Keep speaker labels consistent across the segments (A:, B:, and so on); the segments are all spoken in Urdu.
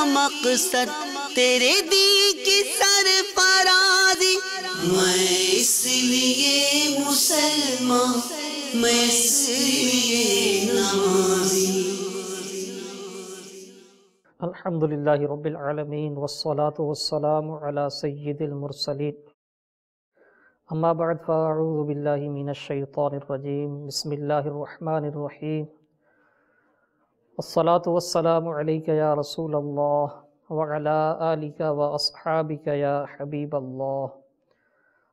A: مقصد تیرے دی کی سرفرازی، میں اس لیے مسلمان، میں اس لیے نمازی۔
B: الحمدللہ رب العالمین والصلاة والسلام علی سید المرسلین، اما بعد فاعوذ باللہ من الشیطان الرجیم، بسم اللہ الرحمن الرحیم، والصلاة والسلام علیک یا رسول اللہ وعلی آلک واصحابک یا حبیب اللہ،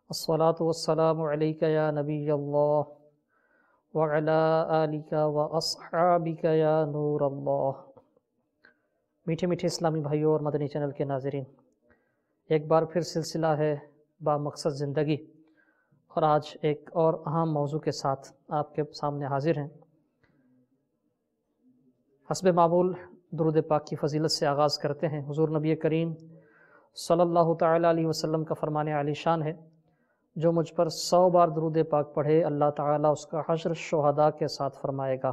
B: والصلاة والسلام علیک یا نبی اللہ وعلی آلک واصحابک یا نور اللہ۔ میٹھے میٹھے اسلامی بھائیوں اور مدنی چینل کے ناظرین، ایک بار پھر سلسلہ ہے با مقصد زندگی، اور آج ایک اور اہم موضوع کے ساتھ آپ کے سامنے حاضر ہیں۔ حسب معمول درود پاک کی فضیلت سے آغاز کرتے ہیں۔ حضور نبی کریم صلی اللہ تعالیٰ علیہ وسلم کا فرمان عالی شان ہے، جو مجھ پر 100 بار درود پاک پڑھے اللہ تعالیٰ اس کا حشر شہداء کے ساتھ فرمائے گا،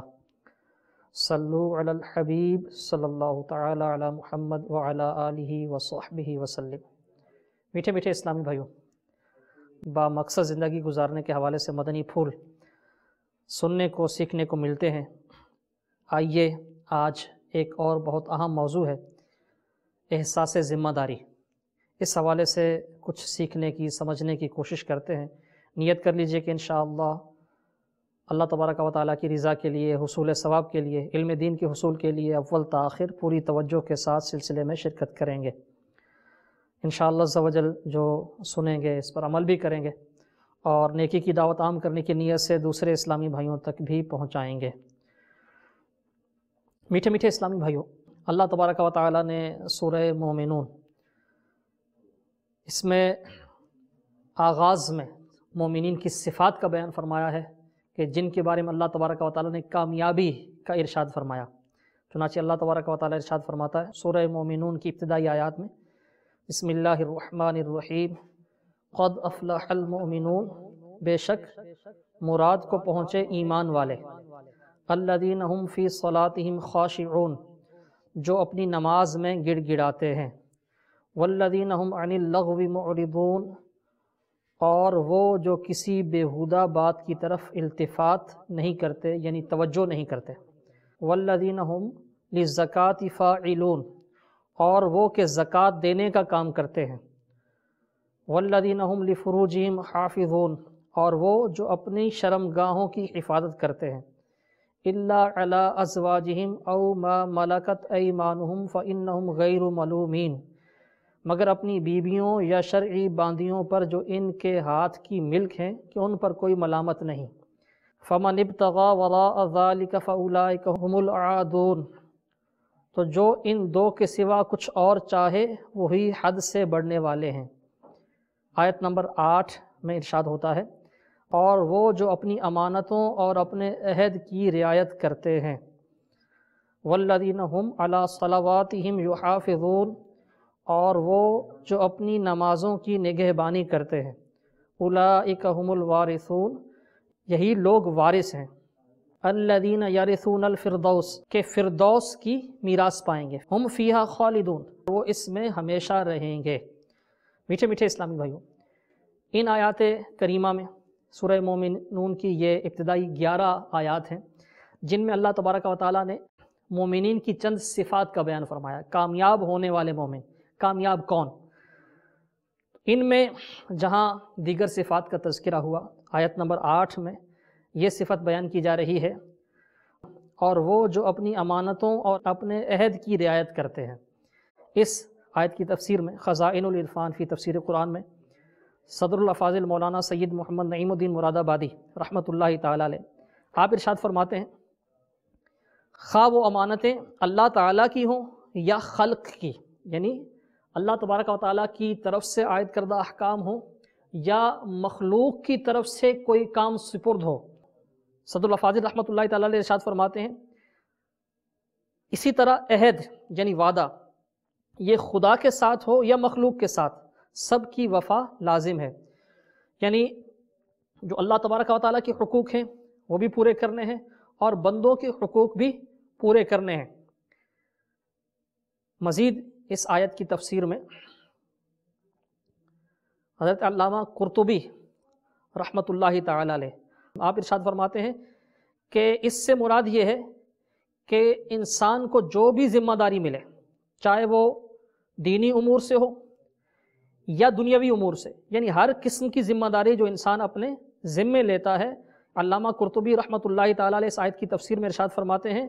B: صلو علی الحبیب صلی اللہ تعالی علی محمد وعلی آلہ وصحبہ وسلم۔ میٹھے میٹھے اسلامی بھائیوں، با مقصد زندگی گزارنے کے حوالے سے مدنی پھول سننے کو سیکھنے کو ملتے ہیں۔ آئیے آج ایک اور بہت اہم موضوع ہے، احساس ذمہ داری، اس حوالے سے کچھ سیکھنے کی سمجھنے کی کوشش کرتے ہیں۔ نیت کر لیجئے کہ انشاءاللہ اللہ تبارک و تعالیٰ کی رضا کے لیے، حصول ثواب کے لیے، علم دین کے حصول کے لیے اول تاخیر پوری توجہ کے ساتھ سلسلے میں شرکت کریں گے۔ انشاءاللہ عز و جل جو سنیں گے اس پر عمل بھی کریں گے، اور نیکی کی دعوت عام کرنے کی نیت سے دوسرے اسلامی بھائیوں تک بھی پہنچائیں گے۔ میٹھے میٹھے اسلامی بھائیوں، اللہ تبارک و تعالیٰ نے سورہ مومنون، اس میں آغاز میں مومنین کی صفات کا بیان فرمایا ہے کہ جن کے بارے میں اللہ تبارک و تعالیٰ نے کامیابی کا ارشاد فرمایا۔ چنانچہ اللہ تبارک و تعالیٰ ارشاد فرماتا ہے سورہ مومنون کی ابتدائی آیات میں، بسم اللہ الرحمن الرحیم، قد افلح المؤمنون، بے شک مراد کو پہنچے ایمان والے، الذین هم فی صلاتہم خاشعون، جو اپنی نماز میں گڑ گڑاتے ہیں، والذین هم عن اللغو معرضون، اور وہ جو کسی بیہودہ بات کی طرف التفات نہیں کرتے، یعنی توجہ نہیں کرتے، والذین هم للزکاة فاعلون، اور وہ کہ زکوٰۃ دینے کا کام کرتے ہیں، والذین هم لفروجہم حافظون، اور وہ جو اپنی شرمگاہوں کی حفاظت کرتے ہیں، الا علی ازواجہم او ما ملکت ایمانہم فانہم غیر ملومین، مگر اپنی بیویوں یا شرعی باندیوں پر جو ان کے ہاتھ کی ملک ہیں کہ ان پر کوئی ملامت نہیں۔ فمن ابتغى وراء ذلك فاولئک هم العادون، تو جو ان دو کے سوا کچھ اور چاہے وہی حد سے بڑھنے والے ہیں۔ آیت نمبر 8 میں ارشاد ہوتا ہے، اور وہ جو اپنی امانتوں اور اپنے عہد کی رعایت کرتے ہیں، والذین هم علی صلواتہم یحافظون، اور وہ جو اپنی نمازوں کی نگہبانی کرتے ہیں، اولئک هم الوارثون، یہی لوگ وارث ہیں، الذین یرثون الفردوس، کہ فردوس کی میراث پائیں گے، ہم فیہا خالدون، وہ اس میں ہمیشہ رہیں گے۔ میٹھے میٹھے اسلامی بھائیوں، ان آیات کریمہ میں سورہ مومنون کی یہ ابتدائی 11 آیات ہیں، جن میں اللہ تبارک و تعالیٰ نے مومنین کی چند صفات کا بیان فرمایا، کامیاب ہونے والے مومن، کامیاب کون؟ ان میں جہاں دیگر صفات کا تذکرہ ہوا، آیت نمبر 8 میں یہ صفت بیان کی جا رہی ہے، اور وہ جو اپنی امانتوں اور اپنے عہد کی رعایت کرتے ہیں۔ اس آیت کی تفسیر میں خزائن العرفان فی تفسیر قرآن میں صدر الافاضل مولانا سید محمد نعیم الدین مراد آبادی رحمۃ اللہ تعالی علیہ، آپ ارشاد فرماتے ہیں، خواہ وہ امانتیں اللہ تعالیٰ کی ہوں یا خلق کی، یعنی اللہ تبارک و تعالیٰ کی طرف سے عائد کردہ احکام ہوں یا مخلوق کی طرف سے کوئی کام سپرد ہو، صدر الافاضل رحمۃ اللہ تعالی علیہ ارشاد فرماتے ہیں، اسی طرح عہد یعنی وعدہ، یہ خدا کے ساتھ ہو یا مخلوق کے ساتھ، سب کی وفا لازم ہے، یعنی جو اللہ تبارک و تعالیٰ کے حقوق ہیں وہ بھی پورے کرنے ہیں، اور بندوں کے حقوق بھی پورے کرنے ہیں۔ مزید اس آیت کی تفسیر میں حضرت علامہ قرطبی رحمۃ اللہ تعالی علیہ آپ ارشاد فرماتے ہیں کہ اس سے مراد یہ ہے کہ انسان کو جو بھی ذمہ داری ملے، چاہے وہ دینی امور سے ہو یا دنیاوی امور سے، یعنی ہر قسم کی ذمہ داری جو انسان اپنے ذمے لیتا ہے، علامہ قرطبی رحمۃ اللہ تعالی علیہ اس آیت کی تفسیر میں ارشاد فرماتے ہیں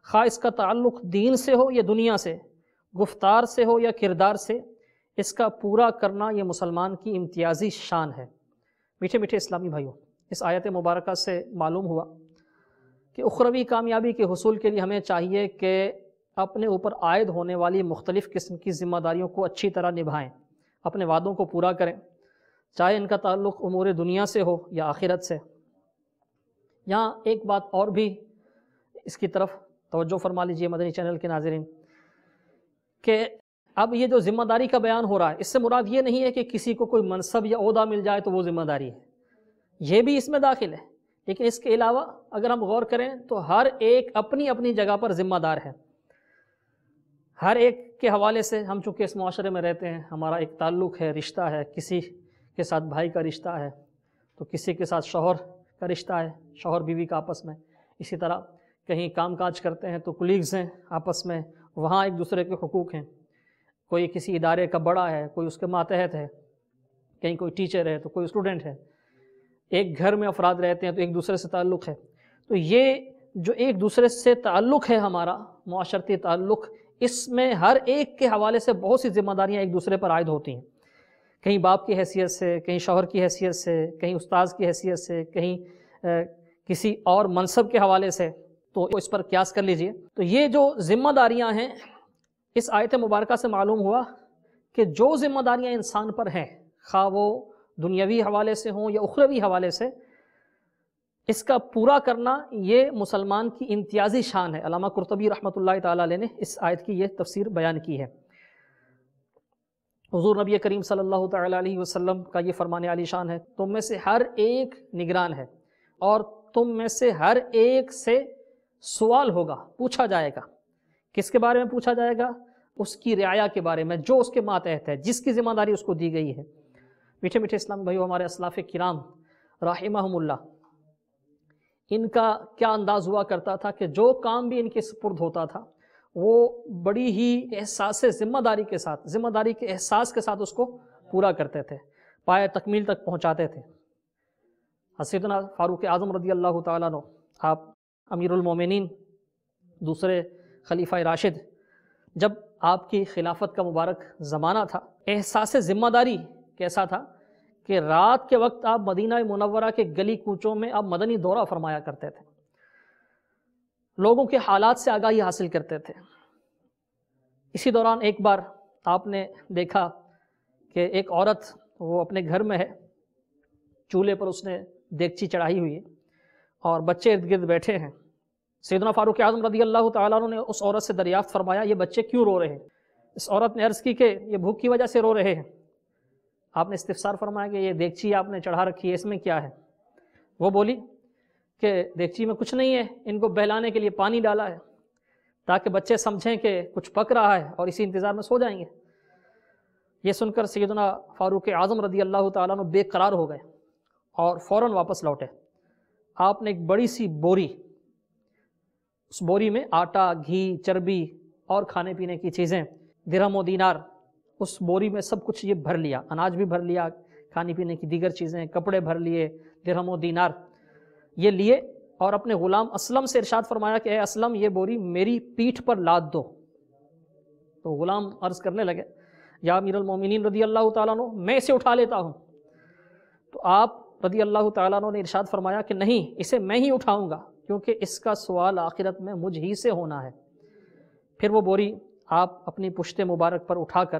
B: خواہ اس کا تعلق دین سے ہو یا دنیا سے، گفتار سے ہو یا کردار سے، اس کا پورا کرنا یہ مسلمان کی امتیازی شان ہے۔ میٹھے میٹھے اسلامی بھائیوں، اس آیت مبارکہ سے معلوم ہوا کہ اخروی کامیابی کے حصول کے لیے ہمیں چاہیے کہ اپنے اوپر عائد ہونے والی مختلف قسم کی ذمہ داریوں کو اچھی طرح نبھائیں، اپنے وعدوں کو پورا کریں، چاہے ان کا تعلق امور دنیا سے ہو یا آخرت سے۔ یہاں ایک بات اور بھی اس کی طرف توجہ فرما لیجئے مدنی چینل کے ناظرین، کہ اب یہ جو ذمہ داری کا بیان ہو رہا ہے، اس سے مراد یہ نہیں ہے کہ کسی کو کوئی منصب یا عہدہ مل جائے تو وہ ذمہ داری ہے، یہ بھی اس میں داخل ہے، لیکن اس کے علاوہ اگر ہم غور کریں تو ہر ایک اپنی اپنی جگہ پر ذمہ دار ہے۔ ہر ایک کے حوالے سے ہم چونکہ اس معاشرے میں رہتے ہیں، ہمارا ایک تعلق ہے، رشتہ ہے، کسی کے ساتھ بھائی کا رشتہ ہے تو کسی کے ساتھ شوہر کا رشتہ ہے، شوہر بیوی کا آپس میں، اسی طرح کہیں کام کاج کرتے ہیں تو کولیگز ہیں آپس میں، وہاں ایک دوسرے کے حقوق ہیں، کوئی کسی ادارے کا بڑا ہے، کوئی اس کے ماتحت ہے، کہیں کوئی ٹیچر ہے تو کوئی اسٹوڈنٹ ہے، ایک گھر میں افراد رہتے ہیں تو ایک دوسرے سے تعلق ہے۔ تو یہ جو ایک دوسرے سے تعلق ہے ہمارا معاشرتی تعلق، اس میں ہر ایک کے حوالے سے بہت سی ذمہ داریاں ایک دوسرے پر عائد ہوتی ہیں، کہیں باپ کی حیثیت سے، کہیں شوہر کی حیثیت سے، کہیں استاذ کی حیثیت سے، کہیں کسی اور منصب کے حوالے سے، تو اس پر قیاس کر لیجئے۔ تو یہ جو ذمہ داریاں ہیں، اس آیت مبارکہ سے معلوم ہوا کہ جو ذمہ داریاں انسان پر ہیں، خواہ وہ دنیاوی حوالے سے ہوں یا اخروی حوالے سے، اس کا پورا کرنا یہ مسلمان کی امتیازی شان ہے۔ علامہ قرطبی رحمۃ اللہ تعالی علیہ نے اس آیت کی یہ تفسیر بیان کی ہے۔ حضور نبی کریم صلی اللہ تعالی علیہ وسلم کا یہ فرمان عالی شان ہے، تم میں سے ہر ایک نگران ہے اور تم میں سے ہر ایک سے سوال ہوگا، پوچھا جائے گا۔ کس کے بارے میں پوچھا جائے گا؟ اس کی رعایا کے بارے میں، جو اس کے ماتحت ہے، جس کی ذمہ داری اس کو دی گئی ہے۔ میٹھے میٹھے اسلامی بھائیو، ہمارے اسلاف کرام رحمہم اللہ، ان کا کیا انداز ہوا کرتا تھا کہ جو کام بھی ان کے سپرد ہوتا تھا وہ بڑی ہی احساس ذمہ داری کے ساتھ، ذمہ داری کے احساس کے ساتھ اس کو پورا کرتے تھے، پائے تکمیل تک پہنچاتے تھے۔ سیدنا فاروق اعظم رضی اللہ تعالیٰ عنہ، آپ امیر المومنین، دوسرے خلیفہ راشد، جب آپ کی خلافت کا مبارک زمانہ تھا، احساس ذمہ داری کیسا تھا کہ رات کے وقت آپ مدینہ منورہ کے گلی کوچوں میں آپ مدنی دورہ فرمایا کرتے تھے، لوگوں کے حالات سے آگاہی حاصل کرتے تھے۔ اسی دوران ایک بار آپ نے دیکھا کہ ایک عورت وہ اپنے گھر میں ہے، چولہے پر اس نے دیگچی چڑھائی ہوئی ہے اور بچے ارد گرد بیٹھے ہیں۔ سیدنا فاروق اعظم رضی اللہ تعالیٰ عنہ نے اس عورت سے دریافت فرمایا، یہ بچے کیوں رو رہے ہیں؟ اس عورت نے عرض کی کہ یہ بھوک کی وجہ سے رو رہے ہیں۔ آپ نے استفسار فرمایا کہ یہ دیگچی آپ نے چڑھا رکھی ہے، اس میں کیا ہے؟ وہ بولی کہ دیگچی میں کچھ نہیں ہے، ان کو بہلانے کے لیے پانی ڈالا ہے تاکہ بچے سمجھیں کہ کچھ پک رہا ہے اور اسی انتظار میں سو جائیں گے۔ یہ سن کر سیدنا فاروق اعظم رضی اللہ تعالیٰ عنہ بے قرار ہو گئے اور فوراً واپس لوٹے۔ آپ نے ایک بڑی سی بوری، اس بوری میں آٹا، گھی، چربی اور کھانے پینے کی چیزیں، درہم و دینار، اس بوری میں سب کچھ یہ بھر لیا، اناج بھی بھر لیا، کھانے پینے کی دیگر چیزیں، کپڑے بھر لیے، درہم و دینار یہ لیے، اور اپنے غلام اسلم سے ارشاد فرمایا کہ اے اسلم، یہ بوری میری پیٹھ پر لاد دو۔ تو غلام عرض کرنے لگے، یا امیر المومنین رضی اللہ تعالیٰ عنہ، میں اسے اٹھا لیتا ہوں۔ تو آپ رضی اللہ تعالیٰ عنہ نے ارشاد فرمایا کہ نہیں، اسے میں ہی اٹھاؤں گا، کیونکہ اس کا سوال آخرت میں مجھ ہی سے ہونا ہے۔ پھر وہ بوری آپ اپنی پشت مبارک پر اٹھا کر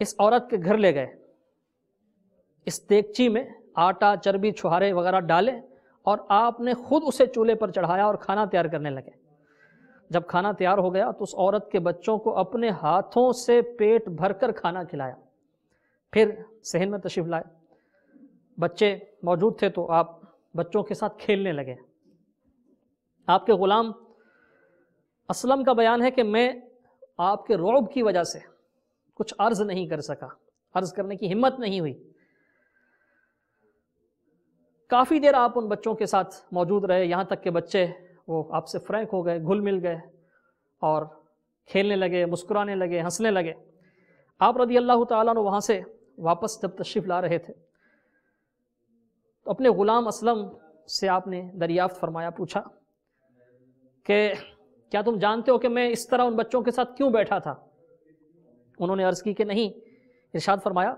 B: اس عورت کے گھر لے گئے، اس دیگچی میں آٹا، چربی، چھہارے وغیرہ ڈالے اور آپ نے خود اسے چولہے پر چڑھایا اور کھانا تیار کرنے لگے۔ جب کھانا تیار ہو گیا تو اس عورت کے بچوں کو اپنے ہاتھوں سے پیٹ بھر کر کھانا کھلایا، پھر صحن میں تشریف لائے۔ بچے موجود تھے تو آپ بچوں کے ساتھ کھیلنے لگے۔ آپ کے غلام اسلم کا بیان ہے کہ میں آپ کے رعب کی وجہ سے کچھ عرض نہیں کر سکا، عرض کرنے کی ہمت نہیں ہوئی۔ کافی دیر آپ ان بچوں کے ساتھ موجود رہے، یہاں تک کہ بچے وہ آپ سے فرینک ہو گئے، گھل مل گئے اور کھیلنے لگے، مسکرانے لگے، ہنسنے لگے۔ آپ رضی اللہ تعالیٰ عنہ وہاں سے واپس جب تشریف لا رہے تھے تو اپنے غلام اسلم سے آپ نے دریافت فرمایا، پوچھا کہ کیا تم جانتے ہو کہ میں اس طرح ان بچوں کے ساتھ کیوں بیٹھا تھا؟ انہوں نے عرض کی کہ نہیں۔ ارشاد فرمایا،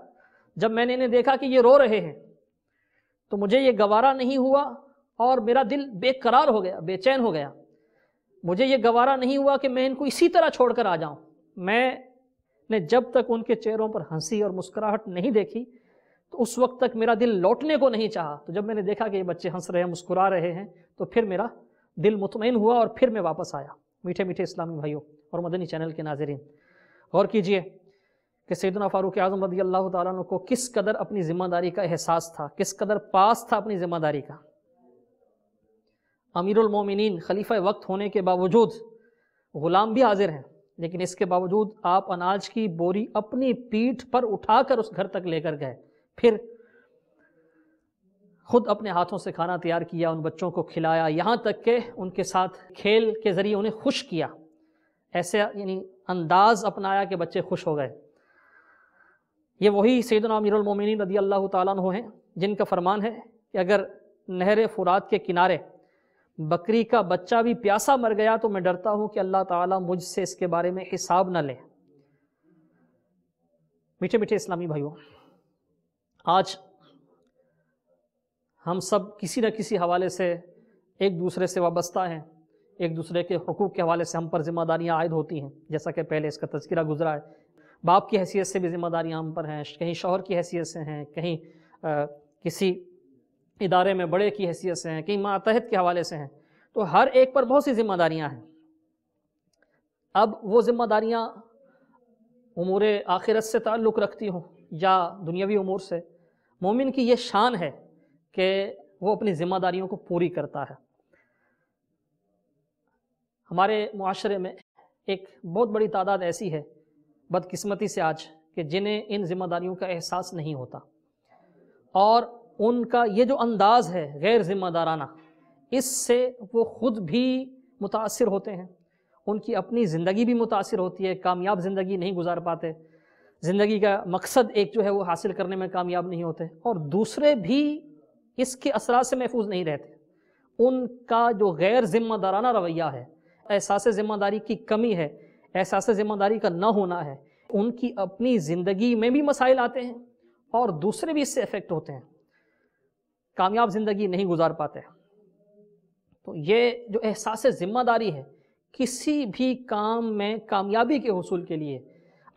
B: جب میں نے انہیں دیکھا کہ یہ رو رہے ہیں تو مجھے یہ گوارا نہیں ہوا اور میرا دل بے قرار ہو گیا، بے چین ہو گیا۔ مجھے یہ گوارا نہیں ہوا کہ میں ان کو اسی طرح چھوڑ کر آ جاؤں۔ میں نے جب تک ان کے چہروں پر ہنسی اور مسکراہٹ نہیں دیکھی تو اس وقت تک میرا دل لوٹنے کو نہیں چاہا۔ تو جب میں نے دیکھا کہ یہ بچے ہنس رہے ہیں، مسکرا رہے ہیں، تو پھر میرا دل مطمئن ہوا اور پھر میں واپس آیا۔ میٹھے میٹھے اسلامی بھائیوں اور مدنی چینل کے ناظرین، غور کیجئے کہ سیدنا فاروق اعظم رضی اللہ تعالیٰ عنہ کو کس قدر اپنی ذمہ داری کا احساس تھا، کس قدر پاس تھا اپنی ذمہ داری کا۔ امیر المومنین خلیفہ وقت ہونے کے باوجود غلام بھی حاضر ہیں، لیکن اس کے باوجود آپ اناج کی بوری اپنی پیٹھ پر اٹھا کر اس گھر تک لے کر گئے، پھر خود اپنے ہاتھوں سے کھانا تیار کیا، ان بچوں کو کھلایا، یہاں تک کہ ان کے ساتھ کھیل کے ذریعے انہیں خوش کیا، ایسے یعنی انداز اپنایا کہ بچے خوش ہو گئے۔ یہ وہی سیدنا امیر المومنین رضی اللہ تعالیٰ عنہ ہیں جن کا فرمان ہے کہ اگر نہر فرات کے کنارے بکری کا بچہ بھی پیاسا مر گیا تو میں ڈرتا ہوں کہ اللہ تعالیٰ مجھ سے اس کے بارے میں حساب نہ لے۔ میٹھے میٹھے اسلامی بھائیوں، آج ہم سب کسی نہ کسی حوالے سے ایک دوسرے سے وابستہ ہیں، ایک دوسرے کے حقوق کے حوالے سے ہم پر ذمہ داریاں عائد ہوتی ہیں، جیسا کہ پہلے اس کا تذکرہ گزرا ہے۔ باپ کی حیثیت سے بھی ذمہ داریاں ہم پر ہیں، کہیں شوہر کی حیثیت سے ہیں، کہیں کسی ادارے میں بڑے کی حیثیت سے ہیں، کہیں ماتحت کے حوالے سے ہیں، تو ہر ایک پر بہت سی ذمہ داریاں ہیں۔ اب وہ ذمہ داریاں امور آخرت سے تعلق رکھتی ہوں یا دنیاوی امور سے، مومن کی یہ شان ہے کہ وہ اپنی ذمہ داریوں کو پوری کرتا ہے۔ ہمارے معاشرے میں ایک بہت بڑی تعداد ایسی ہے بدقسمتی سے آج کہ جنہیں ان ذمہ داریوں کا احساس نہیں ہوتا، اور ان کا یہ جو انداز ہے غیر ذمہ دارانہ، اس سے وہ خود بھی متاثر ہوتے ہیں، ان کی اپنی زندگی بھی متاثر ہوتی ہے، کامیاب زندگی نہیں گزار پاتے، زندگی کا مقصد ایک جو ہے وہ حاصل کرنے میں کامیاب نہیں ہوتے، اور دوسرے بھی اس کے اثرات سے محفوظ نہیں رہتے۔ ان کا جو غیر ذمہ دارانہ رویہ ہے، احساس ذمہ داری کی کمی ہے، احساس ذمہ داری کا نہ ہونا ہے، ان کی اپنی زندگی میں بھی مسائل آتے ہیں اور دوسرے بھی اس سے افیکٹ ہوتے ہیں، کامیاب زندگی نہیں گزار پاتے۔ تو یہ جو احساس ذمہ داری ہے، کسی بھی کام میں کامیابی کے حصول کے لیے،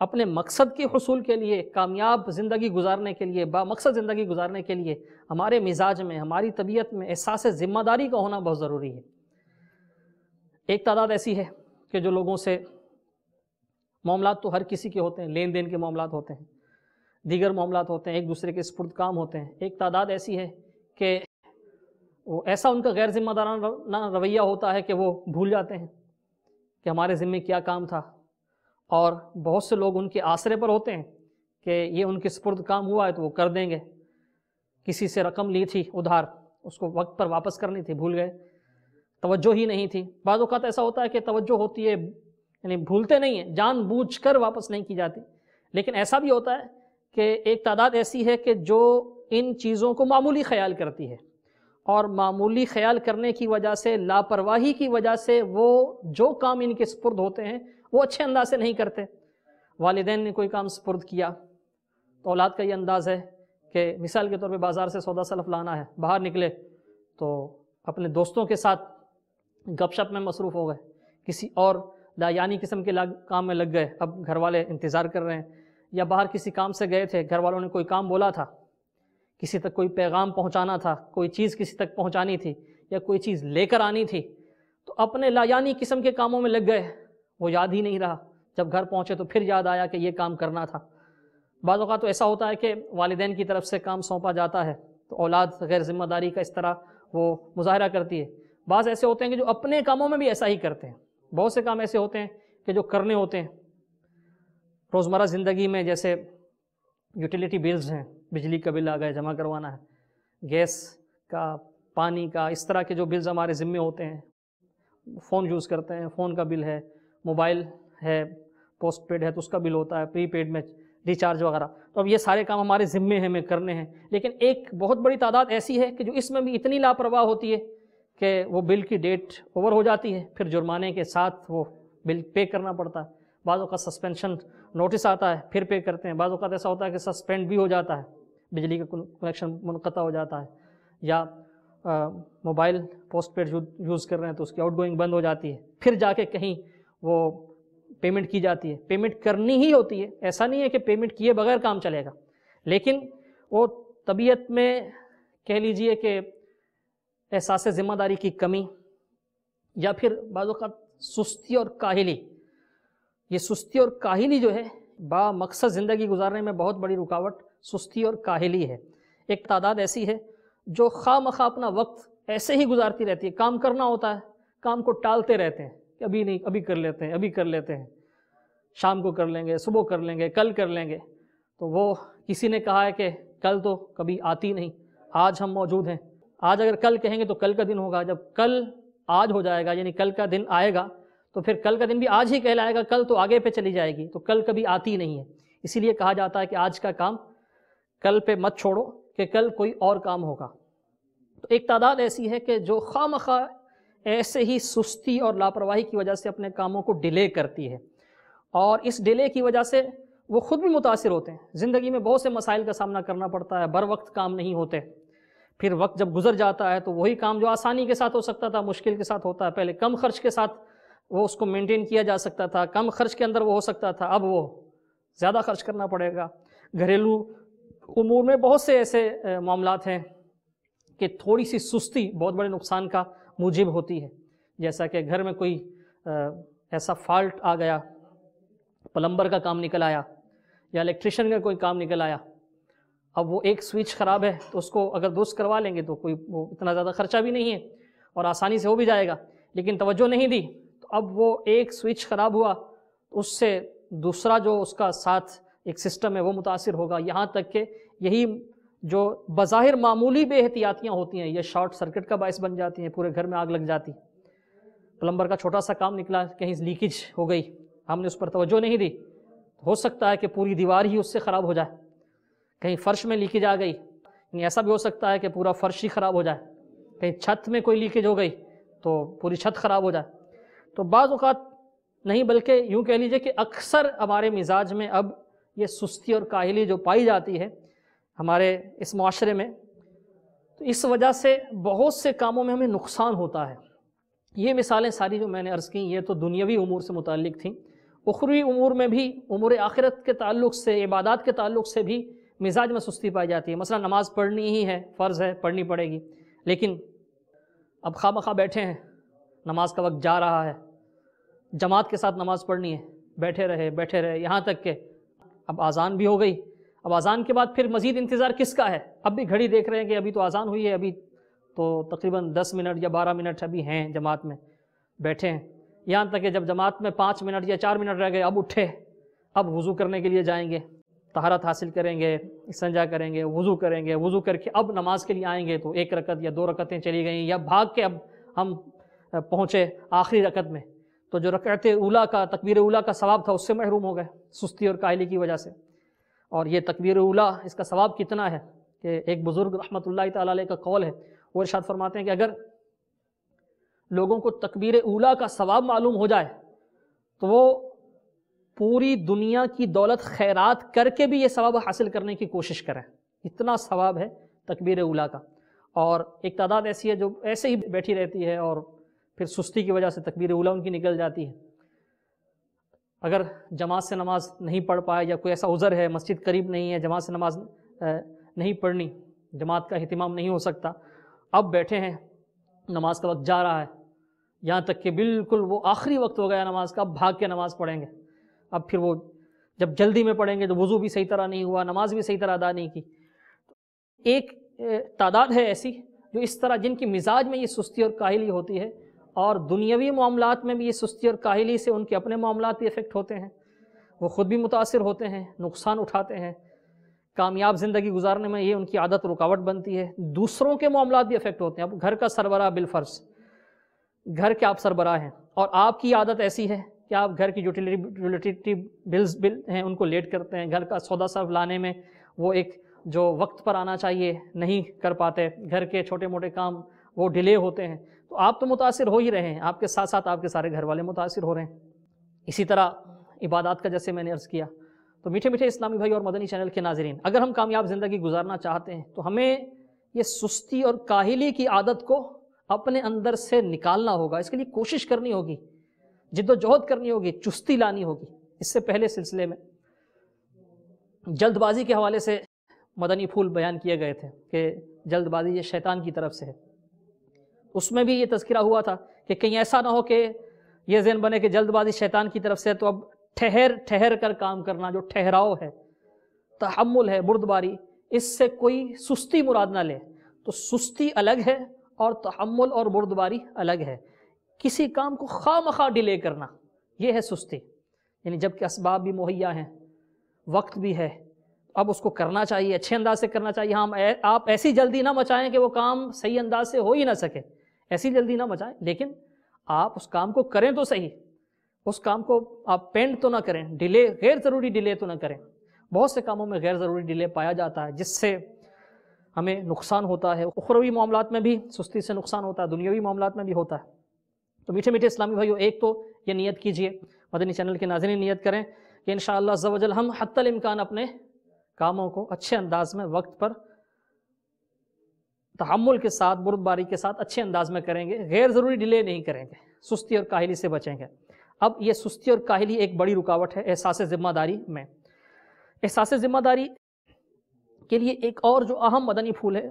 B: اپنے مقصد کے حصول کے لیے، کامیاب زندگی گزارنے کے لیے، با مقصد زندگی گزارنے کے لیے ہمارے مزاج میں، ہماری طبیعت میں احساس ذمہ داری کا ہونا بہت ضروری ہے۔ ایک تعداد ایسی ہے کہ جو لوگوں سے معاملات تو ہر کسی کے ہوتے ہیں، لین دین کے معاملات ہوتے ہیں، دیگر معاملات ہوتے ہیں، ایک دوسرے کے سپرد کام ہوتے ہیں۔ ایک تعداد ایسی ہے کہ وہ ایسا ان کا غیر ذمہ دارانہ رویہ ہوتا ہے کہ وہ بھول جاتے ہیں کہ ہمارے ذمے کیا کام تھا، اور بہت سے لوگ ان کے آسرے پر ہوتے ہیں کہ یہ ان کے سپرد کام ہوا ہے تو وہ کر دیں گے۔ کسی سے رقم لی تھی ادھار، اس کو وقت پر واپس کرنی تھی، بھول گئے، توجہ ہی نہیں تھی۔ بعض اوقات ایسا ہوتا ہے کہ توجہ ہوتی ہے، یعنی بھولتے نہیں ہیں، جان بوجھ کر واپس نہیں کی جاتی، لیکن ایسا بھی ہوتا ہے کہ ایک تعداد ایسی ہے کہ جو ان چیزوں کو معمولی خیال کرتی ہے، اور معمولی خیال کرنے کی وجہ سے، لاپرواہی کی وجہ سے وہ جو کام ان کے سپرد ہوتے ہیں وہ اچھے انداز سے نہیں کرتے۔ والدین نے کوئی کام سپرد کیا تو اولاد کا یہ انداز ہے کہ مثال کے طور پہ بازار سے سودا سلف لانا ہے، باہر نکلے تو اپنے دوستوں کے ساتھ گپ شپ میں مصروف ہو گئے، کسی اور لایانی قسم کے کام میں لگ گئے، اب گھر والے انتظار کر رہے ہیں، یا باہر کسی کام سے گئے تھے، گھر والوں نے کوئی کام بولا تھا، کسی تک کوئی پیغام پہنچانا تھا، کوئی چیز کسی تک پہنچانی تھی یا کوئی چیز لے کر آنی تھی، تو اپنے لایانی قسم کے کاموں میں لگ گئے، وہ یاد ہی نہیں رہا، جب گھر پہنچے تو پھر یاد آیا کہ یہ کام کرنا تھا۔ بعض اوقات تو ایسا ہوتا ہے کہ والدین کی طرف سے کام سونپا جاتا ہے تو اولاد غیر ذمہ داری کا اس طرح وہ مظاہرہ کرتی ہے۔ بعض ایسے ہوتے ہیں کہ جو اپنے کاموں میں بھی ایسا ہی کرتے ہیں، بہت سے کام ایسے ہوتے ہیں کہ جو کرنے ہوتے ہیں روزمرہ زندگی میں جیسے یوٹیلیٹی بلز ہیں، بجلی کا بل آ گیا جمع کروانا ہے، گیس کا، پانی کا، اس طرح کے جو بلز ہمارے ذمے ہوتے ہیں، فون یوز کرتے ہیں، فون کا بل ہے، موبائل ہے، پوسٹ پیڈ ہے تو اس کا بل ہوتا ہے، پری پیڈ میں ریچارج وغیرہ، تو اب یہ سارے کام ہمارے ذمے ہیں، ہمیں کرنے ہیں. لیکن ایک بہت بڑی تعداد ایسی ہے کہ جو اس میں بھی اتنی لاپرواہ ہوتی ہے کہ وہ بل کی ڈیٹ اوور ہو جاتی ہے، پھر جرمانے کے ساتھ وہ بل پے کرنا پڑتا ہے. بعض اوقات سسپینشن نوٹس آتا ہے پھر پے کرتے ہیں، بعض اوقات ایسا ہوتا ہے کہ سسپینڈ بھی ہو جاتا ہے، بجلی کا کنیکشن منقطع ہو جاتا ہے، یا موبائل پوسٹ پیڈ یوز کر رہے ہیں تو اس کی آؤٹ گوئنگ بند ہو جاتی ہے، پھر جا کے کہیں وہ پیمنٹ کی جاتی ہے. پیمنٹ کرنی ہی ہوتی ہے، ایسا نہیں ہے کہ پیمنٹ کیے بغیر کام چلے گا، لیکن وہ طبیعت میں کہہ لیجئے کہ احساس ذمہ داری کی کمی، یا پھر بعض اوقات سستی اور کاہلی. یہ سستی اور کاہلی جو ہے با مقصد زندگی گزارنے میں بہت بڑی رکاوٹ سستی اور کاہلی ہے. ایک تعداد ایسی ہے جو خواہ مخواہ اپنا وقت ایسے ہی گزارتی رہتی ہے، کام کرنا ہوتا ہے کام کو ٹالتے رہتے ہیں کہ ابھی نہیں، ابھی کر لیتے ہیں، ابھی کر لیتے ہیں، شام کو کر لیں گے، صبح کر لیں گے، کل کر لیں گے. تو وہ کسی نے کہا ہے کہ کل تو کبھی آتی نہیں، آج ہم موجود ہیں، آج اگر کل کہیں گے تو کل کا دن ہوگا، جب کل آج ہو جائے گا یعنی کل کا دن آئے گا تو پھر کل کا دن بھی آج ہی کہلائے گا، کل تو آگے پہ چلی جائے گی، تو کل کبھی آتی نہیں ہے. اسی لیے کہا جاتا ہے کہ آج کا کام کل پہ مت چھوڑو کہ کل کوئی اور کام ہوگا. تو ایک تعداد ایسی ہے کہ جو خواہ مخواہ ایسے ہی سستی اور لاپرواہی کی وجہ سے اپنے کاموں کو ڈیلے کرتی ہے، اور اس ڈیلے کی وجہ سے وہ خود بھی متاثر ہوتے ہیں. زندگی میں بہت سے مسائل کا سامنا کرنا پڑتا ہے، بر وقت کام نہیں ہوتے، پھر وقت جب گزر جاتا ہے تو وہی کام جو آسانی کے ساتھ ہو سکتا تھا مشکل کے ساتھ ہوتا ہے. پہلے کم خرچ کے ساتھ وہ اس کو مینٹین کیا جا سکتا تھا، کم خرچ کے اندر وہ ہو سکتا تھا، اب وہ زیادہ خرچ کرنا پڑے گا. گھریلو امور میں بہت سے ایسے معاملات ہیں کہ تھوڑی سی سستی بہت بڑے نقصان کا موجب ہوتی ہے. جیسا کہ گھر میں کوئی ایسا فالٹ آ گیا، پلمبر کا کام نکل آیا یا الیکٹریشین کا کوئی کام نکل آیا، اب وہ ایک سوئچ خراب ہے تو اس کو اگر درست کروا لیں گے تو کوئی وہ اتنا زیادہ خرچہ بھی نہیں ہے اور آسانی سے ہو بھی جائے گا. لیکن توجہ نہیں دی تو اب وہ ایک سوئچ خراب ہوا تو اس سے دوسرا جو اس کا ساتھ ایک سسٹم ہے وہ متاثر ہوگا، یہاں تک کہ یہی جو بظاہر معمولی بے احتیاطیاں ہوتی ہیں یہ شارٹ سرکٹ کا باعث بن جاتی ہیں، پورے گھر میں آگ لگ جاتی. پلمبر کا چھوٹا سا کام نکلا، کہیں لیکیج ہو گئی، ہم نے اس پر توجہ نہیں دی، ہو سکتا ہے کہ پوری دیوار ہی اس سے خراب ہو جائے. کہیں فرش میں لیکیج آ گئی، ایسا بھی ہو سکتا ہے کہ پورا فرش ہی خراب ہو جائے. کہیں چھت میں کوئی لیکیج ہو گئی تو پوری چھت خراب ہو جائے. تو بعض اوقات نہیں بلکہ یوں کہہ لیجئے کہ اکثر ہمارے مزاج میں اب یہ سستی اور کاہلی جو پائی جاتی ہے ہمارے اس معاشرے میں، تو اس وجہ سے بہت سے کاموں میں ہمیں نقصان ہوتا ہے. یہ مثالیں ساری جو میں نے عرض کیں یہ تو دنیاوی امور سے متعلق تھیں. اخروی امور میں بھی، امور آخرت کے تعلق سے، عبادات کے تعلق سے بھی مزاج میں سستی پائی جاتی ہے. مثلا نماز پڑھنی ہی ہے، فرض ہے، پڑھنی پڑے گی، لیکن اب خواہ مخواہ بیٹھے ہیں، نماز کا وقت جا رہا ہے، جماعت کے ساتھ نماز پڑھنی ہے، بیٹھے رہے یہاں تک کہ اب اذان بھی ہو گئی. اب اذان کے بعد پھر مزید انتظار کس کا ہے؟ اب بھی گھڑی دیکھ رہے ہیں کہ ابھی تو اذان ہوئی ہے، ابھی تو تقریباً 10 منٹ یا 12 منٹ ابھی ہیں جماعت میں بیٹھے ہیں. یہاں تک کہ جب جماعت میں 5 منٹ یا 4 منٹ رہ گئے، اب اٹھے، اب وضو کرنے کے لیے جائیں گے، طہارت حاصل کریں گے، استنجا کریں گے، وضو کریں گے، وضو کر کے اب نماز کے لیے آئیں گے تو 1 رکعت یا 2 رکعتیں چلی گئیں، یا بھاگ کے اب ہم پہنچے آخری رکعت میں تو جو رکعت اولیٰ کا، تکبیر اولیٰ کا ثواب تھا اس سے محروم ہو گئے سستی اور کاہلی کی وجہ سے. اور یہ تکبیر اولیٰ اس کا ثواب کتنا ہے کہ ایک بزرگ رحمۃ اللہ تعالیٰ علیہ کا قول ہے، وہ ارشاد فرماتے ہیں کہ اگر لوگوں کو تکبیر اولیٰ کا ثواب معلوم ہو جائے تو وہ پوری دنیا کی دولت خیرات کر کے بھی یہ ثواب حاصل کرنے کی کوشش کریں، اتنا ثواب ہے تکبیر اولیٰ کا. اور ایک تعداد ایسی ہے جو ایسے ہی بیٹھی رہتی ہے اور پھر سستی کی وجہ سے تکبیر اولیٰ ان کی نکل جاتی ہے. اگر جماعت سے نماز نہیں پڑھ پائے یا کوئی ایسا عذر ہے، مسجد قریب نہیں ہے، جماعت سے نماز نہیں پڑھنی، جماعت کا اہتمام نہیں ہو سکتا، اب بیٹھے ہیں، نماز کا وقت جا رہا ہے، یہاں تک کہ بالکل وہ آخری وقت ہو گیا نماز کا، اب بھاگ کے نماز پڑھیں گے. اب پھر وہ جب جلدی میں پڑھیں گے تو وضو بھی صحیح طرح نہیں ہوا، نماز بھی صحیح طرح ادا نہیں کی. ایک تعداد ہے ایسی جو اس طرح جن کی مزاج میں یہ سستی اور کاہلی ہوتی ہے، اور دنیاوی معاملات میں بھی یہ سستی اور کاہلی سے ان کے اپنے معاملات بھی افیکٹ ہوتے ہیں، وہ خود بھی متاثر ہوتے ہیں، نقصان اٹھاتے ہیں، کامیاب زندگی گزارنے میں یہ ان کی عادت رکاوٹ بنتی ہے، دوسروں کے معاملات بھی افیکٹ ہوتے ہیں۔ اب گھر کا سربراہ بالفرض، گھر کے آپ سربراہ ہیں اور آپ کی عادت ایسی ہے کہ آپ گھر کی یوٹیلیٹی بلز ہیں ان کو لیٹ کرتے ہیں، گھر کا سودا صرف لانے میں وہ ایک جو وقت پر آنا چاہیے نہیں کر پاتے، گھر کے چھوٹے موٹے کام وہ ڈیلے ہوتے ہیں، تو آپ تو متاثر ہو ہی رہے ہیں، آپ کے ساتھ ساتھ آپ کے سارے گھر والے متاثر ہو رہے ہیں۔ اسی طرح عبادات کا جیسے میں نے عرض کیا، تو میٹھے میٹھے اسلامی بھائی اور مدنی چینل کے ناظرین، اگر ہم کامیاب زندگی گزارنا چاہتے ہیں تو ہمیں یہ سستی اور کاہلی کی عادت کو اپنے اندر سے نکالنا ہوگا، اس کے لیے کوشش کرنی ہوگی، جد و جہد کرنی ہوگی، چستی لانی ہوگی۔ اس سے پہلے سلسلے میں جلد بازی کے حوالے سے مدنی پھول بیان کیے گئے تھے کہ جلد بازی یہ شیطان کی طرف سے ہے، اس میں بھی یہ تذکرہ ہوا تھا کہ کہیں ایسا نہ ہو کہ یہ ذہن بنے کہ جلد بازی شیطان کی طرف سے ہے تو اب ٹھہر کر کام کرنا، جو ٹھہراؤ ہے، تحمل ہے، بردباری، اس سے کوئی سستی مراد نہ لے۔ تو سستی الگ ہے اور تحمل اور بردباری الگ ہے۔ کسی کام کو خواہ مخواہ ڈیلے کرنا یہ ہے سستی، یعنی جب کہ اسباب بھی مہیا ہیں، وقت بھی ہے، اب اس کو کرنا چاہیے، اچھے انداز سے کرنا چاہیے۔ ہاں آپ ایسی جلدی نہ مچائیں کہ وہ کام صحیح انداز سے ہو ہی نہ سکے، ایسی جلدی نہ مچائیں، لیکن آپ اس کام کو کریں تو صحیح، اس کام کو آپ پینڈ تو نہ کریں، ڈیلے، غیر ضروری ڈیلے تو نہ کریں۔ بہت سے کاموں میں غیر ضروری ڈیلے پایا جاتا ہے جس سے ہمیں نقصان ہوتا ہے، اخروی معاملات میں بھی سستی سے نقصان ہوتا ہے، دنیاوی معاملات میں بھی ہوتا ہے۔ تو میٹھے میٹھے اسلامی بھائیو، ایک تو یہ نیت کیجئے، مدنی چینل کے ناظرین نیت کریں کہ انشاءاللہ عز و جل ہم حتی الامکان اپنے کاموں کو اچھے انداز میں، وقت پر، تحمل کے ساتھ، بردباری کے ساتھ اچھے انداز میں کریں گے، غیر ضروری ڈیلے نہیں کریں گے، سستی اور کاہلی سے بچیں گے۔ اب یہ سستی اور کاہلی ایک بڑی رکاوٹ ہے احساس ذمہ داری میں۔ احساس ذمہ داری کے لیے ایک اور جو اہم مدنی پھول ہے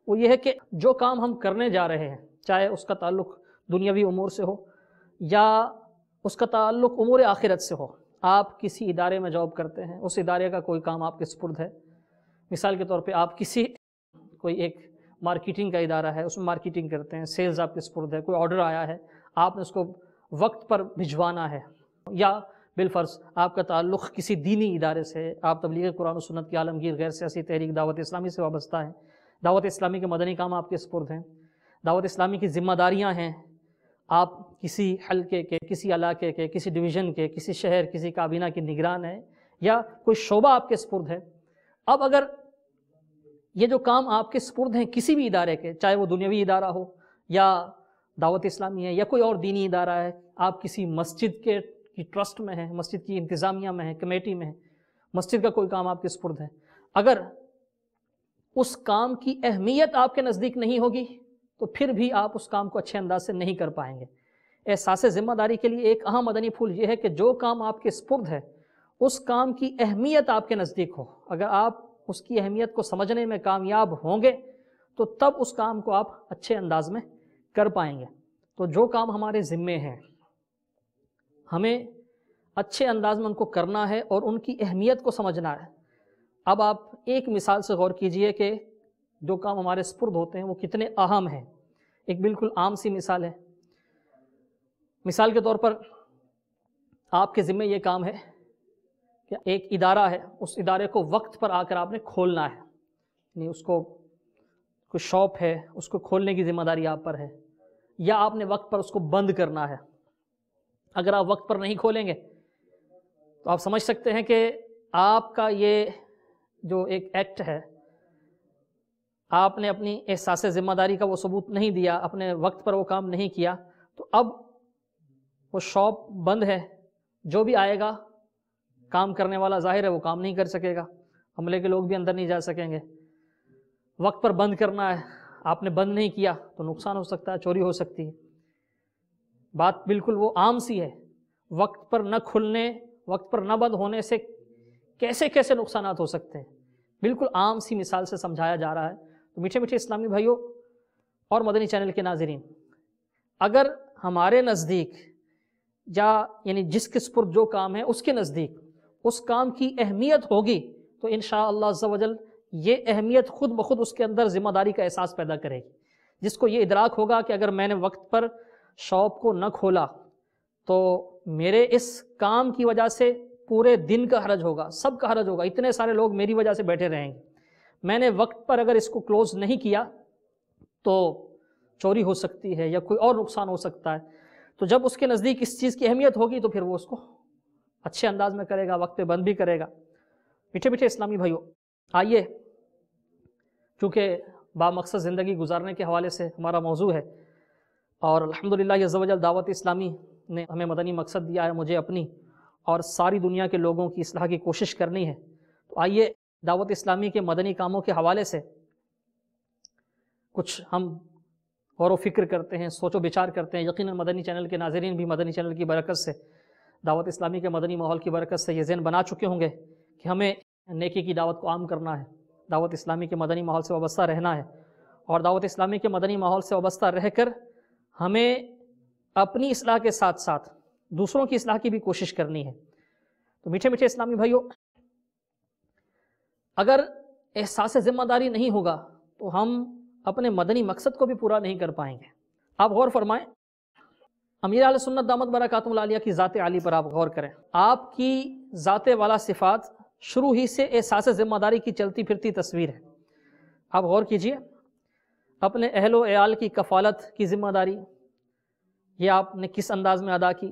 B: وہ یہ ہے کہ جو کام ہم کرنے جا رہے ہیں، چاہے اس کا تعلق دنیاوی امور سے ہو یا اس کا تعلق امور آخرت سے ہو۔ آپ کسی ادارے میں جاب کرتے ہیں، اس ادارے کا کوئی کام آپ کے سپرد ہے، مثال کے طور پہ آپ کوئی ایک مارکیٹنگ کا ادارہ ہے، اس میں مارکیٹنگ کرتے ہیں، سیلز آپ کے سپرد ہے، کوئی آرڈر آیا ہے، آپ نے اس کو وقت پر بھجوانا ہے، یا بالفرض آپ کا تعلق کسی دینی ادارے سے، آپ تبلیغ قرآن و سنت کی عالمگیر غیر سیاسی تحریک دعوت اسلامی سے وابستہ ہیں، دعوت اسلامی کے مدنی کام آپ کے سپرد ہیں، دعوت اسلامی کی ذمہ داریاں ہیں، آپ کسی حلقے کے، کسی علاقے کے، کسی ڈویژن کے، کسی شہر، کسی کابینہ کی نگران ہیں، یا کوئی شعبہ آپ کے سپرد ہے۔ اب اگر یہ جو کام آپ کے سپرد ہیں کسی بھی ادارے کے، چاہے وہ دنیاوی ادارہ ہو یا دعوت اسلامی ہے یا کوئی اور دینی ادارہ ہے، آپ کسی مسجد کی ٹرسٹ میں ہیں، مسجد کی انتظامیہ میں ہیں، کمیٹی میں ہیں، مسجد کا کوئی کام آپ کے سپرد ہے، اگر اس کام کی اہمیت آپ کے نزدیک نہیں ہوگی تو پھر بھی آپ اس کام کو اچھے انداز سے نہیں کر پائیں گے۔ احساس ذمہ داری کے لیے ایک اہم مدنی پھول یہ ہے کہ جو کام آپ کے سپرد ہے اس کام کی اہمیت آپ کے نزدیک ہو۔ اگر آپ اس کی اہمیت کو سمجھنے میں کامیاب ہوں گے تو تب اس کام کو آپ اچھے انداز میں کر پائیں گے۔ تو جو کام ہمارے ذمے ہیں ہمیں اچھے انداز میں ان کو کرنا ہے اور ان کی اہمیت کو سمجھنا ہے۔ اب آپ ایک مثال سے غور کیجئے کہ جو کام ہمارے سپرد ہوتے ہیں وہ کتنے اہم ہیں۔ ایک بالکل عام سی مثال ہے، مثال کے طور پر آپ کے ذمے یہ کام ہے کہ ایک ادارہ ہے، اس ادارے کو وقت پر آ کر آپ نے کھولنا ہے، یعنی اس کو کوئی شاپ ہے، اس کو کھولنے کی ذمہ داری آپ پر ہے، یا آپ نے وقت پر اس کو بند کرنا ہے۔ اگر آپ وقت پر نہیں کھولیں گے تو آپ سمجھ سکتے ہیں کہ آپ کا یہ جو ایک ایکٹ ہے، آپ نے اپنی احساس ذمہ داری کا وہ ثبوت نہیں دیا، اپنے وقت پر وہ کام نہیں کیا، تو اب وہ شاپ بند ہے، جو بھی آئے گا کام کرنے والا ظاہر ہے وہ کام نہیں کر سکے گا، عملے کے لوگ بھی اندر نہیں جا سکیں گے۔ وقت پر بند کرنا ہے، آپ نے بند نہیں کیا تو نقصان ہو سکتا ہے، چوری ہو سکتی ہے۔ بات بالکل وہ عام سی ہے، وقت پر نہ کھلنے، وقت پر نہ بند ہونے سے کیسے کیسے نقصانات ہو سکتے ہیں، بالکل عام سی مثال سے سمجھایا جا رہا ہے۔ تو میٹھے میٹھے اسلامی بھائیوں اور مدنی چینل کے ناظرین، اگر ہمارے نزدیک یعنی جس کے سپرد جو کام ہے اس کے نزدیک اس کام کی اہمیت ہوگی تو انشاءاللہ عز و جل یہ اہمیت خود بخود اس کے اندر ذمہ داری کا احساس پیدا کرے گی۔ جس کو یہ ادراک ہوگا کہ اگر میں نے وقت پر شاپ کو نہ کھولا تو میرے اس کام کی وجہ سے پورے دن کا حرج ہوگا، سب کا حرج ہوگا، اتنے سارے لوگ میری وجہ سے بیٹھے رہیں گے، میں نے وقت پر اگر اس کو کلوز نہیں کیا تو چوری ہو سکتی ہے یا کوئی اور نقصان ہو سکتا ہے۔ تو جب اس کے نزدیک اس چیز کی اہمیت ہوگی تو پھر وہ اس کو اچھے انداز میں کرے گا، وقت پہ بند بھی کرے گا۔ میٹھے میٹھے اسلامی بھائیوں، آئیے چونکہ بامقصد زندگی گزارنے کے حوالے سے ہمارا موضوع ہے، اور الحمدللہ عز و جل دعوت اسلامی نے ہمیں مدنی مقصد دیا ہے، مجھے اپنی اور ساری دنیا کے لوگوں کی اصلاح کی کوشش کرنی ہے۔ تو آئیے دعوت اسلامی کے مدنی کاموں کے حوالے سے کچھ ہم غور و فکر کرتے ہیں، سوچ و بچار کرتے ہیں۔ یقیناً مدنی چینل کے ناظرین بھی مدنی چینل کی برکت سے، دعوت اسلامی کے مدنی ماحول کی برکت سے یہ ذہن بنا چکے ہوں گے کہ ہمیں نیکی کی دعوت کو عام کرنا ہے، دعوت اسلامی کے مدنی ماحول سے وابستہ رہنا ہے، اور دعوت اسلامی کے مدنی ماحول سے وابستہ رہ کر ہمیں اپنی اصلاح کے ساتھ ساتھ دوسروں کی اصلاح کی بھی کوشش کرنی ہے۔ تو میٹھے میٹھے اسلامی بھائیوں، اگر احساس ذمہ داری نہیں ہوگا تو ہم اپنے مدنی مقصد کو بھی پورا نہیں کر پائیں گے۔ آپ غور فرمائیں، امیر اہل سنت دامت برکاتہم العالیہ کی ذات عالی پر آپ غور کریں، آپ کی ذات والا صفات شروع ہی سے احساس ذمہ داری کی چلتی پھرتی تصویر ہے۔ آپ غور کیجئے، اپنے اہل و عیال کی کفالت کی ذمہ داری یہ آپ نے کس انداز میں ادا کی؟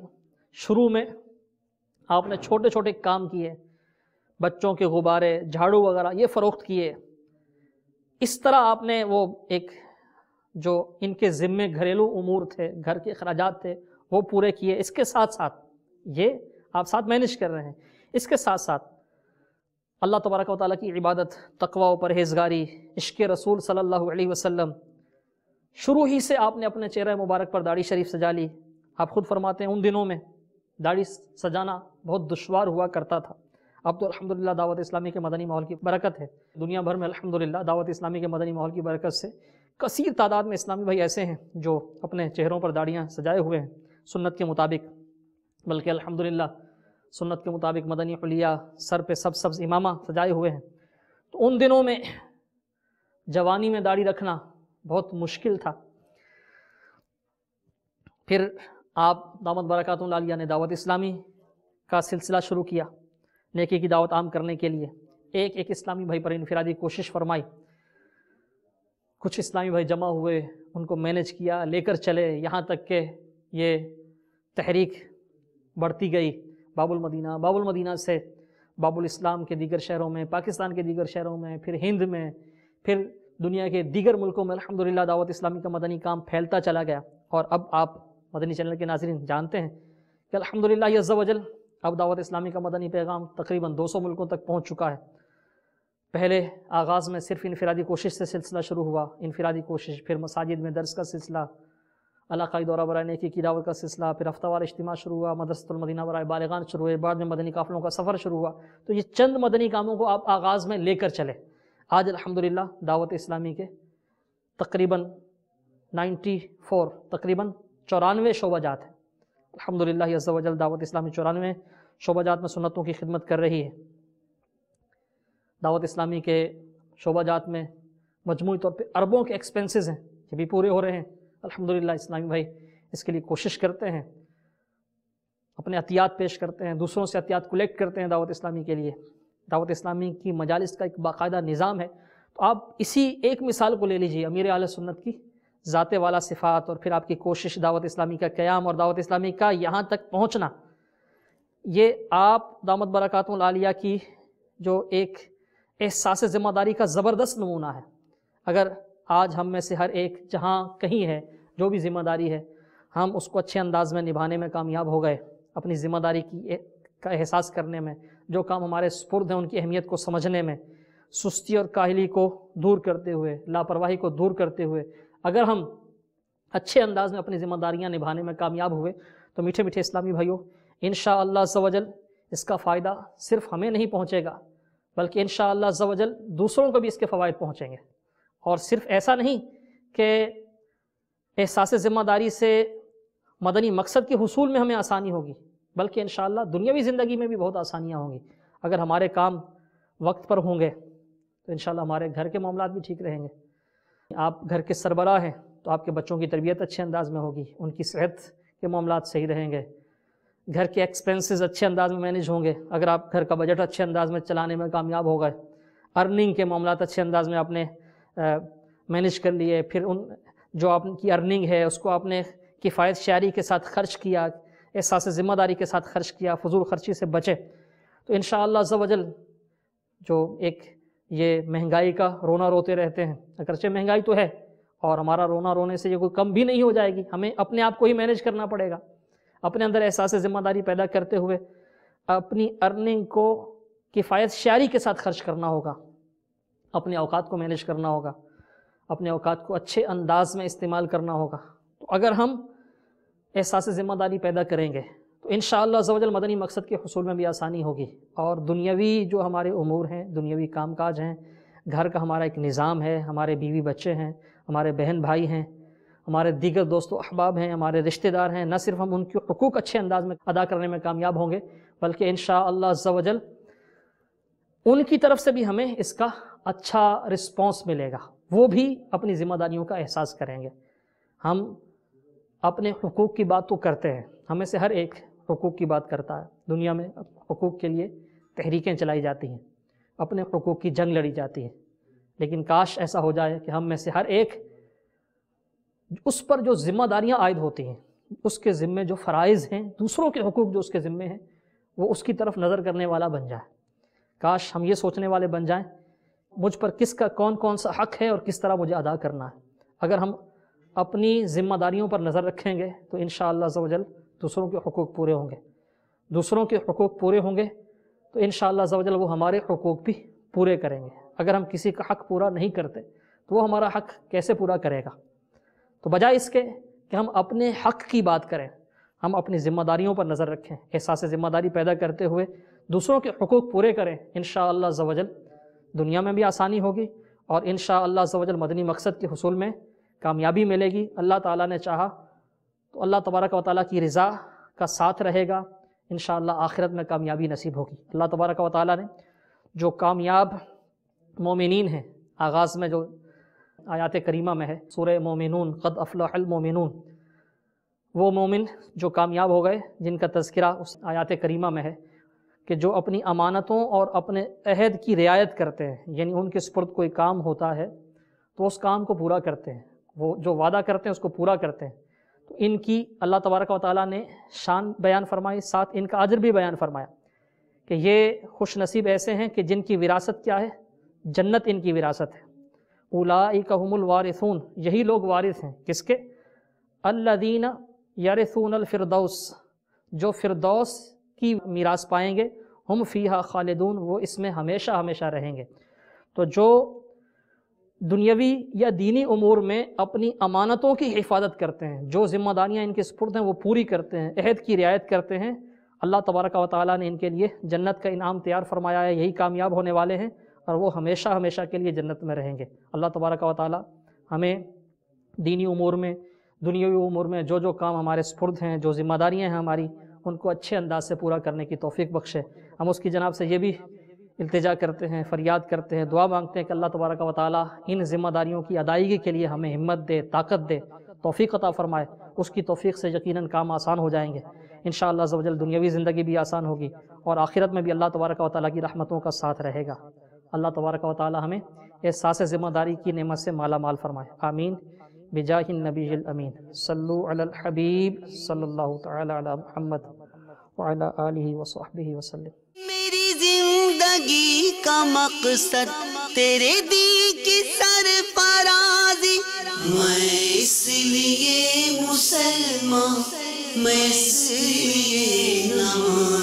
B: شروع میں آپ نے چھوٹے چھوٹے کام کیے، بچوں کے غبارے، جھاڑو وغیرہ یہ فروخت کیے، اس طرح آپ نے وہ ایک جو ان کے ذمے گھریلو امور تھے، گھر کے اخراجات تھے وہ پورے کیے۔ اس کے ساتھ ساتھ یہ آپ ساتھ مینج کر رہے ہیں، اس کے ساتھ ساتھ اللہ تبارک و تعالیٰ کی عبادت، تقوی و پرہیزگاری، عشق رسول صلی اللہ علیہ وسلم، شروع ہی سے آپ نے اپنے چہرہ مبارک پر داڑھی شریف سجا لی۔ آپ خود فرماتے ہیں ان دنوں میں داڑھی سجانا بہت دشوار ہوا کرتا تھا، اب تو الحمدللہ دعوت اسلامی کے مدنی ماحول کی برکت ہے، دنیا بھر میں الحمدللہ دعوت اسلامی کے مدنی ماحول کی برکت سے کثیر تعداد میں اسلامی بھائی ایسے ہیں جو اپنے چہروں پر داڑیاں سجائے ہوئے ہیں سنت کے مطابق، بلکہ الحمدللہ سنت کے مطابق مدنی حلیہ، سر پہ سبز امامہ سجائے ہوئے ہیں۔ تو ان دنوں میں جوانی میں داڑھی رکھنا بہت مشکل تھا۔ پھر آپ دامت برکاتہم العالیہ نے دعوت اسلامی کا سلسلہ شروع کیا، نیکی کی دعوت عام کرنے کے لیے ایک ایک اسلامی بھائی پر انفرادی کوشش فرمائی، کچھ اسلامی بھائی جمع ہوئے، ان کو مینج کیا، لے کر چلے، یہاں تک کہ یہ تحریک بڑھتی گئی۔ باب المدینہ سے باب الاسلام کے دیگر شہروں میں، پاکستان کے دیگر شہروں میں، پھر ہند میں، پھر دنیا کے دیگر ملکوں میں الحمدللہ دعوت اسلامی کا مدنی کام پھیلتا چلا گیا۔ اور اب آپ مدنی چینل کے ناظرین جانتے ہیں کہ الحمدللہ عز و جل اب دعوت اسلامی کا مدنی پیغام تقریباً 200 ملکوں تک پہنچ چکا ہے۔ پہلے آغاز میں صرف انفرادی کوشش سے سلسلہ شروع ہوا، انفرادی کوشش، پھر مساجد میں درس کا سلسلہ، علاقائی دورہ برائے نیکی کی دعوت کا سلسلہ، پھر ہفتہ وار اجتماع شروع ہوا، مدرسۃ المدینہ برائے بالغان شروع ہوئے، بعد میں مدنی قافلوں کا سفر شروع ہوا۔ تو یہ چند مدنی کاموں کو آپ آغاز میں لے کر چلے۔ آج الحمدللہ دعوت اسلامی کے تقریباً 94 شعبہ جات ہیں۔ الحمدللہ عز و جل دعوت اسلامی 94 شعبہ جات میں سنتوں کی خدمت کر رہی ہے۔ دعوت اسلامی کے شعبہ جات میں مجموعی طور پہ اربوں کے ایکسپنسز ہیں، یہ بھی پورے ہو رہے ہیں۔ الحمدللہ اسلامی بھائی اس کے لیے کوشش کرتے ہیں، اپنے عطیات پیش کرتے ہیں، دوسروں سے عطیات کلیکٹ کرتے ہیں دعوت اسلامی کے لیے۔ دعوت اسلامی کی مجالس کا ایک باقاعدہ نظام ہے۔ تو آپ اسی ایک مثال کو لے لیجئے، امیر اہل سنت کی ذات والا صفات، اور پھر آپ کی کوشش دعوت اسلامی کا قیام اور دعوت اسلامی کا یہاں تک پہنچنا، یہ آپ دامت برکاتہم العالیہ کی جو ایک احساس ذمہ داری کا زبردست نمونہ ہے۔ اگر آج ہم میں سے ہر ایک جہاں کہیں ہے، جو بھی ذمہ داری ہے، ہم اس کو اچھے انداز میں نبھانے میں کامیاب ہو گئے، اپنی ذمہ داری کا احساس کرنے میں، جو کام ہمارے سپرد ہیں ان کی اہمیت کو سمجھنے میں، سستی اور کاہلی کو دور کرتے ہوئے، لاپرواہی کو دور کرتے ہوئے اگر ہم اچھے انداز میں اپنی ذمہ داریاں نبھانے میں کامیاب ہوئے تو میٹھے میٹھے اسلامی بھائیوں، انشاءاللہ عز و جل اس کا فائدہ صرف ہمیں نہیں پہنچے گا، بلکہ انشاءاللہ عز و جل دوسروں کو بھی اس کے فوائد پہنچیں گے۔ اور صرف ایسا نہیں کہ احساس ذمہ داری سے مدنی مقصد کے حصول میں ہمیں آسانی ہوگی، بلکہ انشاءاللہ دنیاوی زندگی میں بھی بہت آسانیاں ہوں گی۔ اگر ہمارے کام وقت پر ہوں گے تو انشاءاللہ ہمارے گھر کے معاملات بھی ٹھیک رہیں گے۔ آپ گھر کے سربراہ ہیں تو آپ کے بچوں کی تربیت اچھے انداز میں ہوگی، ان کی صحت کے معاملات صحیح رہیں گے۔ گھر کے ایکسپینسز اچھے انداز میں مینیج ہوں گے، اگر آپ گھر کا بجٹ اچھے انداز میں چلانے میں کامیاب ہو گئے، ارننگ کے معاملات اچھے انداز میں آپ نے مینیج کر لیے، پھر ان جو آپ کی ارننگ ہے اس کو آپ نے کفایت شعری کے ساتھ خرچ کیا، احساس ذمہ داری کے ساتھ خرچ کیا، فضول خرچی سے بچے، تو انشاءاللہ عز و جل جو ایک یہ مہنگائی کا رونا روتے رہتے ہیں، اگرچہ مہنگائی تو ہے اور ہمارا رونا رونے سے یہ کوئی کم بھی نہیں ہو جائے گی، ہمیں اپنے آپ کو ہی مینیج کرنا پڑے گا، اپنے اندر احساس ذمہ داری پیدا کرتے ہوئے اپنی ارننگ کو کفایت شعری کے ساتھ خرچ کرنا ہوگا، اپنے اوقات کو مینیج کرنا ہوگا، اپنے اوقات کو اچھے انداز میں استعمال کرنا ہوگا۔ تو اگر ہم احساس ذمہ داری پیدا کریں گے تو انشاءاللہ عز و جل مدنی مقصد کے حصول میں بھی آسانی ہوگی، اور دنیاوی جو ہمارے امور ہیں، دنیاوی کام کاج ہیں، گھر کا ہمارا ایک نظام ہے، ہمارے بیوی بچے ہیں، ہمارے بہن بھائی ہیں، ہمارے دیگر دوست و احباب ہیں، ہمارے رشتہ دار ہیں، نہ صرف ہم ان کے حقوق اچھے انداز میں ادا کرنے میں کامیاب ہوں گے بلکہ انشاءاللہ عز و جل ان کی طرف سے بھی ہمیں اس کا اچھا رسپانس ملے گا، وہ بھی اپنی ذمہ داریوں کا احساس کریں گے۔ ہم اپنے حقوق کی بات تو کرتے ہیں، ہمیں سے ہر ایک حقوق کی بات کرتا ہے، دنیا میں حقوق کے لیے تحریکیں چلائی جاتی ہیں، اپنے حقوق کی جنگ لڑی جاتی ہے، لیکن کاش ایسا ہو جائے کہ ہم میں سے ہر ایک اس پر جو ذمہ داریاں عائد ہوتی ہیں، اس کے ذمے جو فرائض ہیں، دوسروں کے حقوق جو اس کے ذمے ہیں، وہ اس کی طرف نظر کرنے والا بن جائے۔ کاش ہم یہ سوچنے والے بن جائیں مجھ پر کس کا کون کون سا حق ہے اور کس طرح مجھے ادا کرنا ہے۔ اگر ہم اپنی ذمہ داریوں پر نظر رکھیں گے تو انشاءاللہ عز و جل دوسروں کے حقوق پورے ہوں گے، دوسروں کے حقوق پورے ہوں گے تو انشاءاللہ عز و جل وہ ہمارے حقوق بھی پورے کریں گے۔ اگر ہم کسی کا حق پورا نہیں کرتے تو وہ ہمارا حق کیسے پورا کرے گا؟ تو بجائے اس کے کہ ہم اپنے حق کی بات کریں، ہم اپنی ذمہ داریوں پر نظر رکھیں، احساس ذمہ داری پیدا کرتے ہوئے دوسروں کے حقوق پورے کریں، انشاءاللہ عز و جل دنیا میں بھی آسانی ہوگی اور انشاءاللہ عز و جل مدنی مقصد کے حصول میں کامیابی ملے گی۔ اللہ تعالیٰ نے چاہا تو اللہ تبارک و تعالیٰ کی رضا کا ساتھ رہے گا، انشاءاللہ آخرت میں کامیابی نصیب ہوگی۔ اللہ تبارک و تعالیٰ نے جو کامیاب مومنین ہیں، آغاز میں جو آیات کریمہ میں ہے سورہ مومنون، قد افلح المومنون، وہ مومن جو کامیاب ہو گئے جن کا تذکرہ اس آیات کریمہ میں ہے کہ جو اپنی امانتوں اور اپنے عہد کی رعایت کرتے ہیں، یعنی ان کے سپرد کوئی کام ہوتا ہے تو اس کام کو پورا کرتے ہیں، وہ جو وعدہ کرتے ہیں اس کو پورا کرتے ہیں، تو ان کی اللہ تبارک و تعالیٰ نے شان بیان فرمائی، ساتھ ان کا اجر بھی بیان فرمایا کہ یہ خوش نصیب ایسے ہیں کہ جن کی وراثت کیا ہے؟ جنت ان کی وراثت ہے۔ اولئک ھم الوارثون، یہی لوگ وارث ہیں، کس کے؟ الذین یرثون الفردوس، جو فردوس کی میراث پائیں گے، ہم فیہا خالدون، وہ اس میں ہمیشہ ہمیشہ رہیں گے۔ تو جو دنیاوی یا دینی امور میں اپنی امانتوں کی حفاظت کرتے ہیں، جو ذمہ داریاں ان کے سپرد ہیں وہ پوری کرتے ہیں، عہد کی رعایت کرتے ہیں، اللہ تبارک و تعالیٰ نے ان کے لیے جنت کا انعام تیار فرمایا ہے، یہی کامیاب ہونے والے ہیں اور وہ ہمیشہ ہمیشہ کے لیے جنت میں رہیں گے۔ اللہ تبارک و تعالیٰ ہمیں دینی امور میں، دنیاوی امور میں جو کام ہمارے سپرد ہیں، جو ذمہ داریاں ہیں ہماری، ان کو اچھے انداز سے پورا کرنے کی توفیق بخشے۔ ہم اس کی جناب سے یہ بھی التجا کرتے ہیں، فریاد کرتے ہیں، دعا مانگتے ہیں کہ اللہ تبارک و تعالیٰ ان ذمہ داریوں کی ادائیگی کے لیے ہمیں ہمت دے، طاقت دے، توفیق عطا فرمائے۔ اس کی توفیق سے یقیناً کام آسان ہو جائیں گے، انشاءاللہ عز و جل دنیاوی زندگی بھی آسان ہوگی اور آخرت میں بھی اللہ تبارک و تعالیٰ کی رحمتوں کا ساتھ رہے گا۔ اللہ تبارک و تعالیٰ ہمیں احساس ذمہ داری کی نعمت سے مالا مال فرمائے، آمین بجاہ النبی الامین۔ صلو علی الحبیب صلی اللہ تعالی علی محمد وعلی آلہ وصحبہ وسلم۔
A: میری زندگی کا مقصد تیرے دین کی سرفرازی، میں اس لیے مسلمان، میں اس لیے نماز